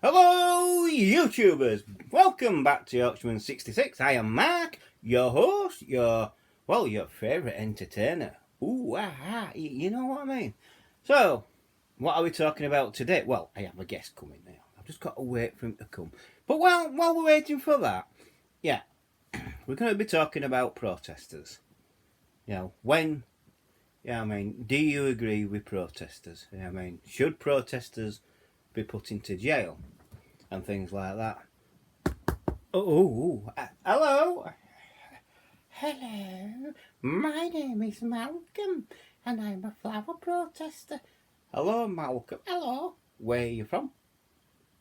Hello, YouTubers! Welcome back to Yorkshireman66. I am Mark, your host, your favourite entertainer. Ooh, you know what I mean? So, what are we talking about today? Well, I have a guest coming now. I've just got to wait for him to come. But while we're waiting for that, yeah, we're going to be talking about protesters. Do you agree with protesters? Should protesters be put into jail? And things like that. Hello. Hello, my name is Malcolm and I'm a flower protester. Hello, Malcolm. Hello. Where are you from?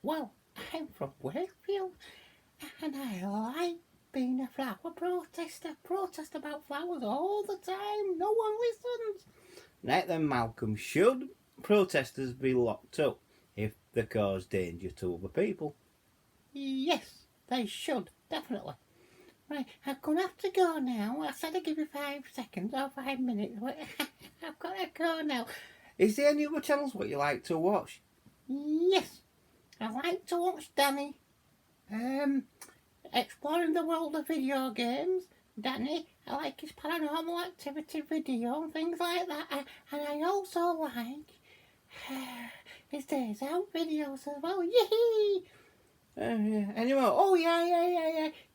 Well, I'm from Wakefield and I like being a flower protester. Protest about flowers all the time. No one listens. Right then, Malcolm. Should protesters be locked up if they cause danger to other people? Yes, they should, definitely. Right, I'm going to have to go now. I said I'd give you 5 seconds or 5 minutes. I've got to go now. Is there any other channels what you like to watch? Yes, I like to watch Danny. Exploring the world of video games. Danny, I like his paranormal activity video and things like that. And I also like his days out videos as well. Yee! Anyway,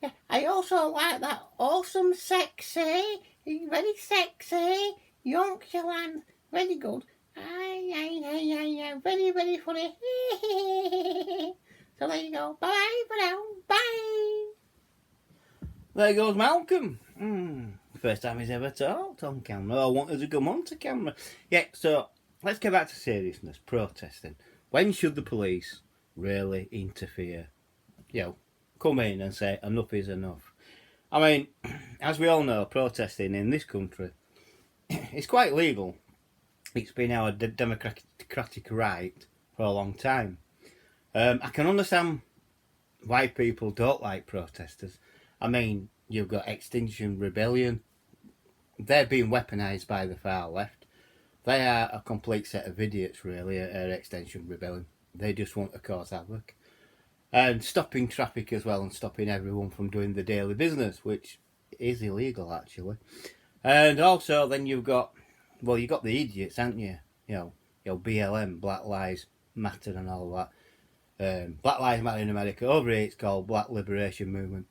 yeah. I also like that awesome, sexy, very sexy Yorkshireland. Very good. Very, very funny. So there you go. Bye for now. Bye. There goes Malcolm. First time he's ever talked on camera. I wanted to come onto camera. Yeah, so let's get back to seriousness. Protesting. When should the police really interfere? Come in and say enough is enough. As we all know, protesting in this country is quite legal. It's been our democratic right for a long time. I can understand why people don't like protesters. You've got Extinction Rebellion. They're being weaponised by the far left. They are a complete set of idiots, really, at Extinction Rebellion. They just want to cause havoc. And stopping traffic as well, and stopping everyone from doing the daily business, which is illegal, actually. And also, then you've got the idiots, haven't you? BLM, Black Lives Matter and all that. Black Lives Matter in America. Over here it's called Black Liberation Movement.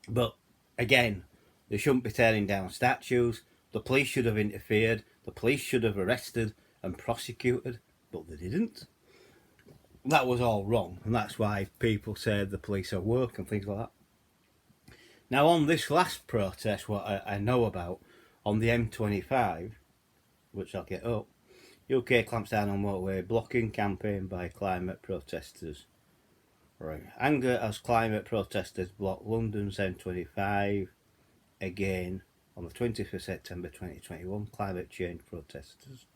But again, they shouldn't be tearing down statues. The police should have interfered. The police should have arrested and prosecuted, but they didn't. That was all wrong, and that's why people say the police are woke and things like that. Now, on this last protest, what I know about, on the M25, which I'll get up, UK clamps down on motorway blocking campaign by climate protesters. Right. Anger as climate protesters block London's M25 again on the 20th of September 2021. Climate change protesters.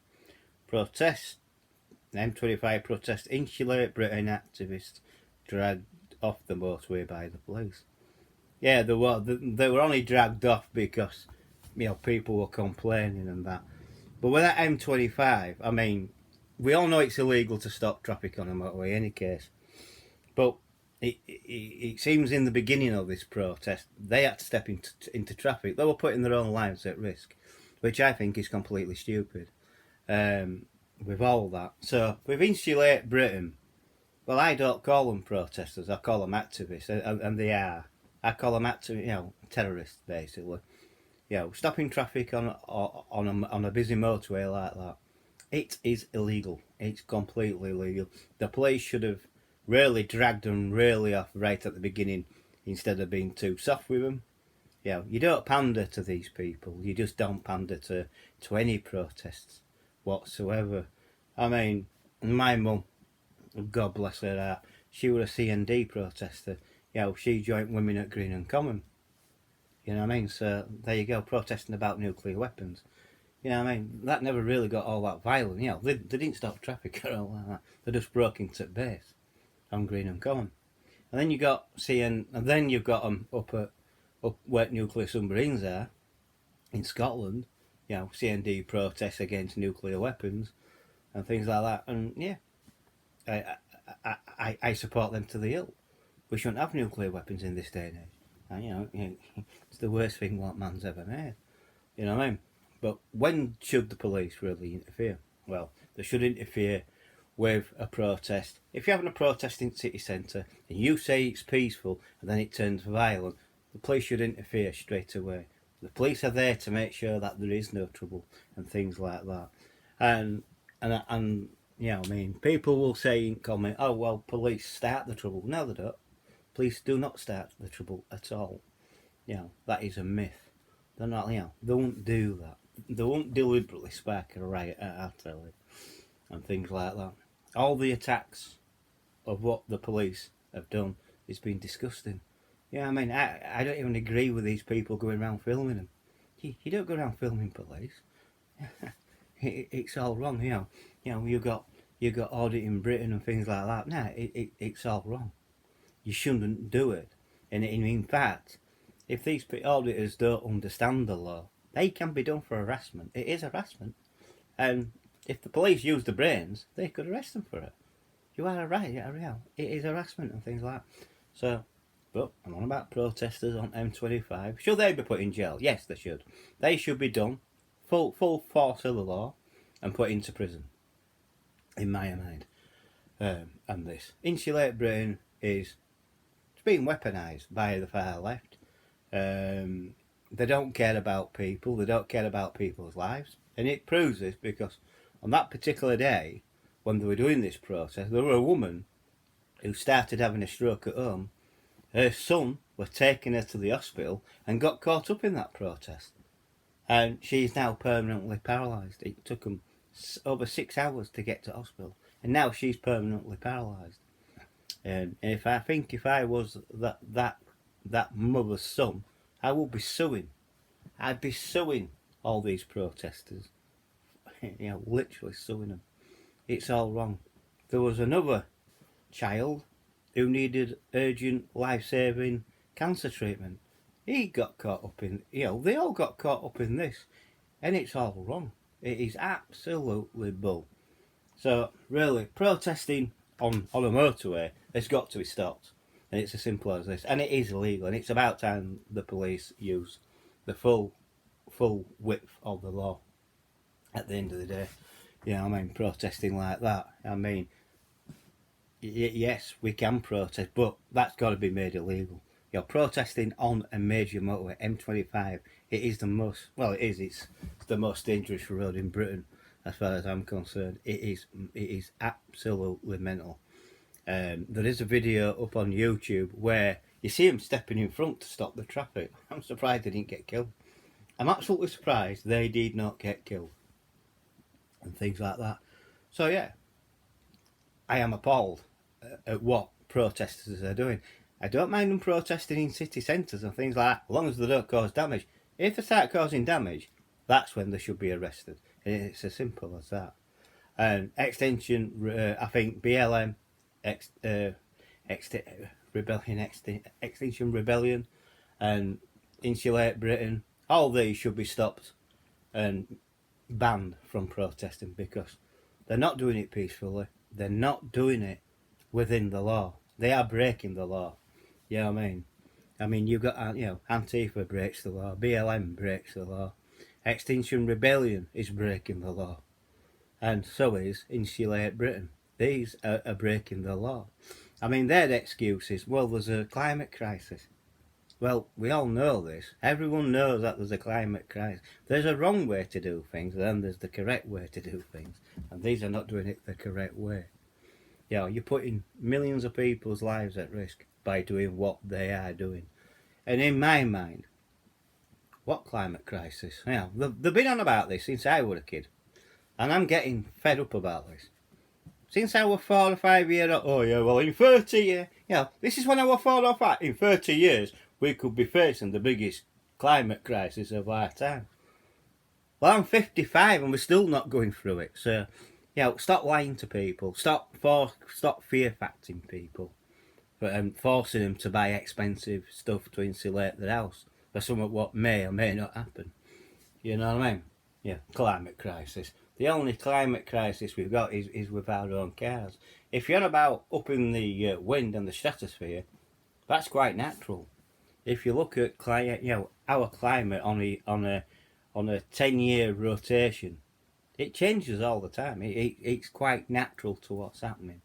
M25 protest insulate Britain activists dragged off the motorway by the police. Yeah, they were only dragged off because people were complaining and that. But with that M25, we all know it's illegal to stop traffic on a motorway in any case. But it seems in the beginning of this protest, they had to step into traffic. They were putting their own lives at risk, which I think is completely stupid. With all that. So, with Insulate Britain, well, I don't call them protesters, I call them activists, and they are. I call them terrorists, basically. Stopping traffic on a busy motorway like that, it is illegal. It's completely illegal. The police should have really dragged them really off right at the beginning instead of being too soft with them. You don't pander to these people. You just don't pander to any protests whatsoever. My mum, God bless her heart, she was a CND protester. She joined Women at Greenham Common. So there you go, protesting about nuclear weapons. That never really got all that violent. They didn't stop traffic or all like that. They just broke into base on Greenham Common. And then you've got them up where nuclear submarines are in Scotland. CND protests against nuclear weapons and things like that. And yeah, I I support them to the hilt. We shouldn't have nuclear weapons in this day and age. And, it's the worst thing what man's ever made. You know what I mean? But when should the police really interfere? Well, they should interfere with a protest. If you're having a protest in city centre and you say it's peaceful and then it turns violent, the police should interfere straight away. The police are there to make sure that there is no trouble and things like that. And people will say in comment, oh well, police start the trouble. No, they don't. Police do not start the trouble at all. That is a myth. They're not. They won't do that. They won't deliberately spark a riot at our telly and things like that. All the attacks of what the police have done has been disgusting. I don't even agree with these people going around filming them. You don't go around filming police. It's all wrong. You got audit in Britain and things like that. No, it's all wrong. You shouldn't do it. And in fact, if these auditors don't understand the law, they can be done for harassment. It is harassment. And if the police use the brains, they could arrest them for it. You are right, it is harassment and things like that. So, but I'm on about protesters on M25. Should they be put in jail? Yes, they should. They should be done, full force of the law, and put into prison. In my mind. And this. Insulate Britain is being weaponised by the far left. They don't care about people. They don't care about people's lives. And it proves this because on that particular day, when they were doing this protest, there was a woman who started having a stroke at home. Her son was taking her to the hospital and got caught up in that protest. And she's now permanently paralysed. It took them over 6 hours to get to hospital. And now she's permanently paralysed. And if I was that mother's son, I would be suing. I'd be suing all these protesters. Literally suing them. It's all wrong. There was another child who needed urgent life-saving cancer treatment. He got caught up in, they all got caught up in this. And it's all wrong. It is absolutely bull. So, really, protesting on a motorway has got to be stopped. And it's as simple as this. And it is illegal. And it's about time the police use the full width of the law at the end of the day. Protesting like that. Yes, we can protest, but that's got to be made illegal. Protesting on a major motorway, M25, it is the most, it's the most dangerous road in Britain, as far as I'm concerned. It is absolutely mental. There is a video up on YouTube where you see him stepping in front to stop the traffic. I'm surprised they didn't get killed. I'm absolutely surprised they did not get killed. And things like that. So yeah, I am appalled at what protesters are doing. I don't mind them protesting in city centres and things like that, as long as they don't cause damage. If they start causing damage, that's when they should be arrested. And it's as simple as that. And Extinction, I think BLM, Extinction Rebellion, and Insulate Britain, all these should be stopped and banned from protesting because they're not doing it peacefully. They're not doing it within the law. They are breaking the law. You know what I mean? You've got, Antifa breaks the law. BLM breaks the law. Extinction Rebellion is breaking the law. And so is Insulate Britain. These are breaking the law. Their excuse is, well, there's a climate crisis. Well, we all know this. Everyone knows that there's a climate crisis. There's a wrong way to do things, and then there's the correct way to do things. And these are not doing it the correct way. You're putting millions of people's lives at risk by doing what they are doing. And in my mind, what climate crisis? They've been on about this since I was a kid. And I'm getting fed up about this. Since I was 4 or 5 years old, in 30 years, this is when I was 4 or 5. In 30 years, we could be facing the biggest climate crisis of our time. Well, I'm 55 and we're still not going through it. So, stop lying to people. Stop fear-facting people. And forcing them to buy expensive stuff to insulate their house. For something what may or may not happen. You know what I mean? Climate crisis. The only climate crisis we've got is with our own cars. If you're on about up in the wind and the stratosphere, that's quite natural. If you look at our climate on a 10-year rotation, it changes all the time. It's quite natural to what's happening.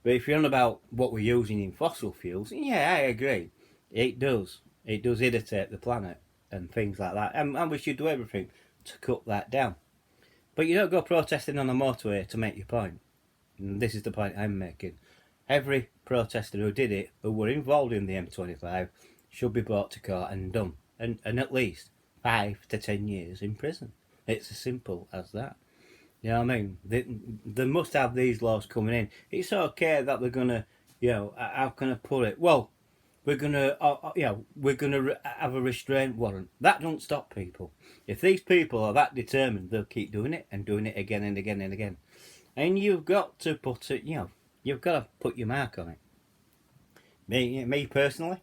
But if you're on about what we're using in fossil fuels, yeah, I agree. It does. It does irritate the planet and things like that. And we should do everything to cut that down. But you don't go protesting on a motorway to make your point. And this is the point I'm making. Every protester who did it, who were involved in the M25, should be brought to court and done. And at least 5 to 10 years in prison. It's as simple as that. You know what I mean? They must have these laws coming in. It's okay that they're going to, how can I put it? Well, we're going to, have a restraint warrant. That don't stop people. If these people are that determined, they'll keep doing it and doing it again and again and again. And you've got to put it, you've got to put your mark on it. Me personally,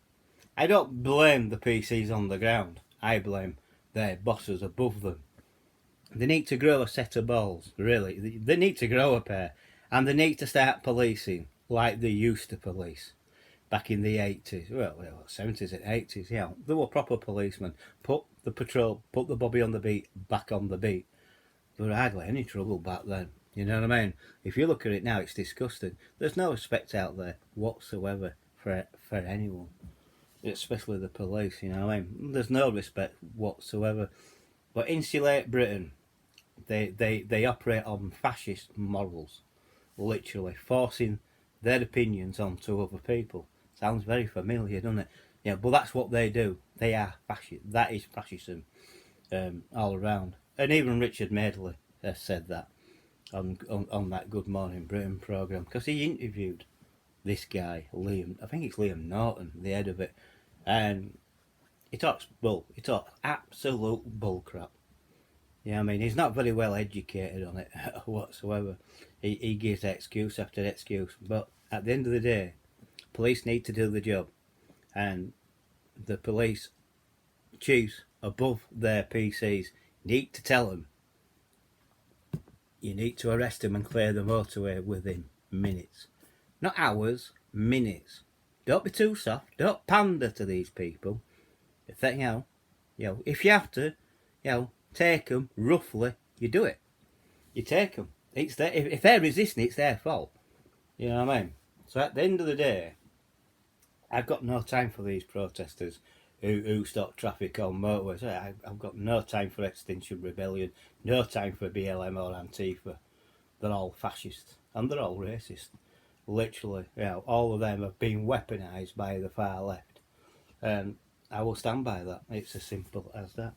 I don't blame the PCs on the ground. I blame their bosses above them. They need to grow a set of balls, really. They need to grow a pair. And they need to start policing like they used to police back in the 80s. Well, 70s and 80s, yeah. They were proper policemen. Put the patrol, put the bobby on the beat, back on the beat. There were hardly any trouble back then. You know what I mean? If you look at it now, it's disgusting. There's no respect out there whatsoever for anyone. Especially the police, you know what I mean? There's no respect whatsoever. But Insulate Britain, they operate on fascist morals, literally forcing their opinions onto other people. Sounds very familiar, doesn't it? Yeah, but that's what they do. They are fascist. That is fascism all around. And even Richard Madeley has said that on that Good Morning Britain programme, because he interviewed this guy, Liam, I think it's Liam Norton, the head of it, and he talks absolute bull crap. Yeah, I mean, he's not very well educated on it whatsoever. He gives excuse after excuse. But at the end of the day, police need to do the job. And the police chiefs above their PCs need to tell them, you need to arrest them and clear the motorway within minutes. Not hours, minutes. Don't be too soft. Don't pander to these people. If they, if you have to, take them roughly, you do it. You take them. It's their, if they're resisting, it's their fault. You know what I mean? So at the end of the day, I've got no time for these protesters who stop traffic on motorways. I've got no time for Extinction Rebellion, no time for BLM or Antifa. They're all fascist and they're all racist. Literally, all of them have been weaponised by the far left. And I will stand by that. It's as simple as that.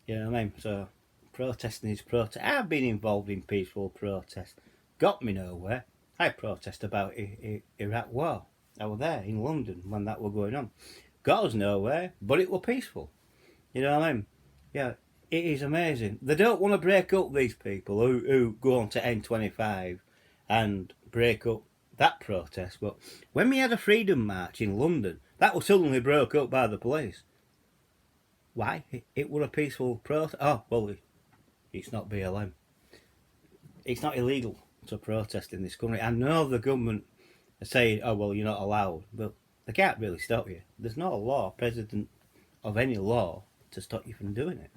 You know what I mean? So, protesting is protest. I've been involved in peaceful protest. Got me nowhere. I protest about Iraq war. I was there in London when that were going on. Got us nowhere, but it were peaceful. You know what I mean? Yeah, it is amazing. They don't want to break up these people who go on to N25 and break up that protest. But when we had a freedom march in London, that was suddenly broke up by the police. Why? It were a peaceful protest. Oh, well, it's not BLM. It's not illegal to protest in this country. I know the government are saying, oh, well, you're not allowed. But they can't really stop you. There's not a law, president of any law, to stop you from doing it.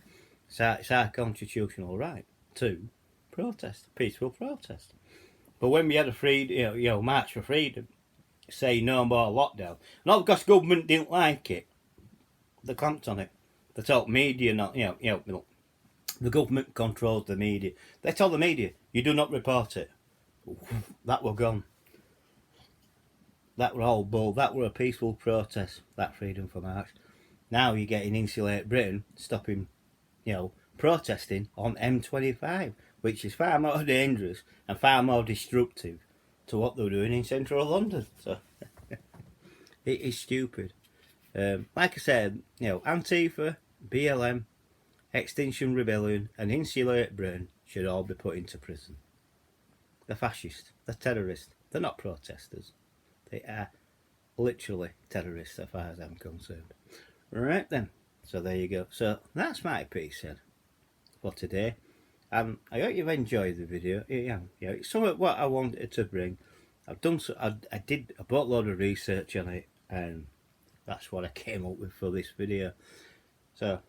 It's our constitutional right to protest, peaceful protest. But when we had a March for Freedom, say no more lockdown, not because government didn't like it, they clamped on it. They told media not, the government controls the media. They told the media, you do not report it. That were gone. That were all bull. That were a peaceful protest, that Freedom for March. Now you're getting Insulate Britain stopping, protesting on M25, which is far more dangerous and far more destructive to what they're doing in central London. So it is stupid. Like I said, Antifa, BLM, Extinction Rebellion and Insulate Britain should all be put into prison. They're fascist, they're terrorists, they're not protesters. They are literally terrorists as far as I'm concerned. Right then, so there you go. So that's my piece then for today. I hope you've enjoyed the video. Yeah, it's something what I wanted to bring. I've done so. I did a boatload of research on it, and that's what I came up with for this video. So,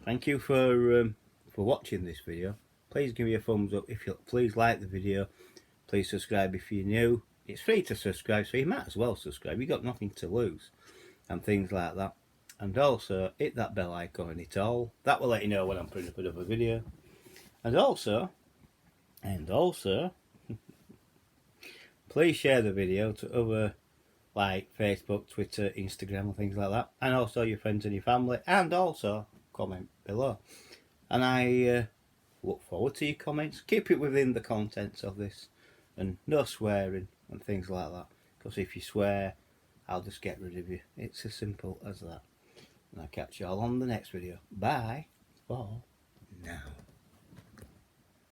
thank you for watching this video. Please give me a thumbs up if you please like the video. Please subscribe if you're new. It's free to subscribe, so you might as well subscribe. You've got nothing to lose, and things like that. And also hit that bell icon and it all. That will let you know when I'm putting up another video. And also, please share the video to other, like Facebook, Twitter, Instagram and things like that. And also your friends and your family. And also comment below. And I look forward to your comments. Keep it within the contents of this. And no swearing and things like that. Because if you swear, I'll just get rid of you. It's as simple as that. And I'll catch you all on the next video. Bye for now.